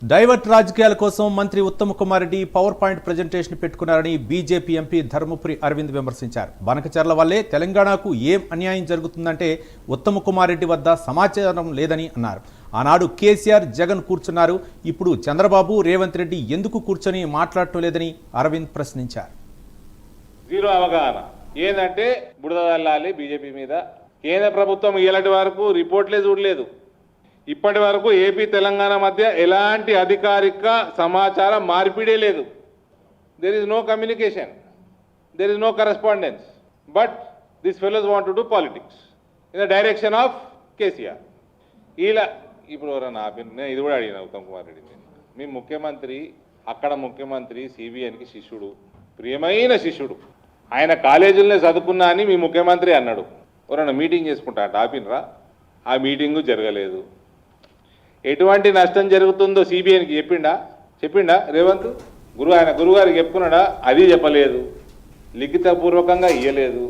Divert రాజకీయాల కోసం మంత్రి Uttam Kumar Reddy power point presentation పెట్టుకున్నారని బీజేపీ ఎంపీ ధర్మపురి అరవింద్ విమర్శించారు. బనకచర్ల వల్లే తెలంగాణకు ఏం అన్యాయం జరుగుతుందంటే ఉత్తమ్ కుమార్ రెడ్డి వద్ద సమాచారం లేదని అన్నారు. ఆనాడు కేసీఆర్, జగన్ కూర్చున్నారు, ఇప్పుడు చంద్రబాబు, రేవంత్ రెడ్డి ఎందుకు కూర్చొని మాట్లాడటం లేదని అరవింద్ ప్రశ్నించారు. జీరో అవగాహన ఏంటంటే బుడద చల్లాలి బీజేపీ మీద. కేంద్ర ప్రభుత్వం ఇలాంటి వరకు రిపోర్ట్లే చూడలేదు. ఇప్పటి వరకు ఏపీ తెలంగాణ మధ్య ఎలాంటి అధికారిక సమాచారం మార్పిడే లేదు. There is no communication, there is no correspondence. But this fellows want to do politics in the direction of KCR. ఇలా ఇప్పుడు ఎవరన్నా నేను ఇది కూడా అడిగిన ఉత్తమ్ కుమార్ రెడ్డి, మీ ముఖ్యమంత్రి అక్కడ ముఖ్యమంత్రి సిబిఎన్కి శిష్యుడు, ప్రియమైన శిష్యుడు, ఆయన కాలేజీలనే చదువుకున్నా అని మీ ముఖ్యమంత్రి అన్నాడు. ఎవరన్నా మీటింగ్ చేసుకుంటా అంటే ఆపినరా? ఆ మీటింగు జరగలేదు. ఎటువంటి నష్టం జరుగుతుందో సిబిఐకి చెప్పిండా రేవంత్? ఆయన గురుగారికి చెప్పుకున్నాడా? అది చెప్పలేదు. లిఖితపూర్వకంగా ఇయ్యలేదు.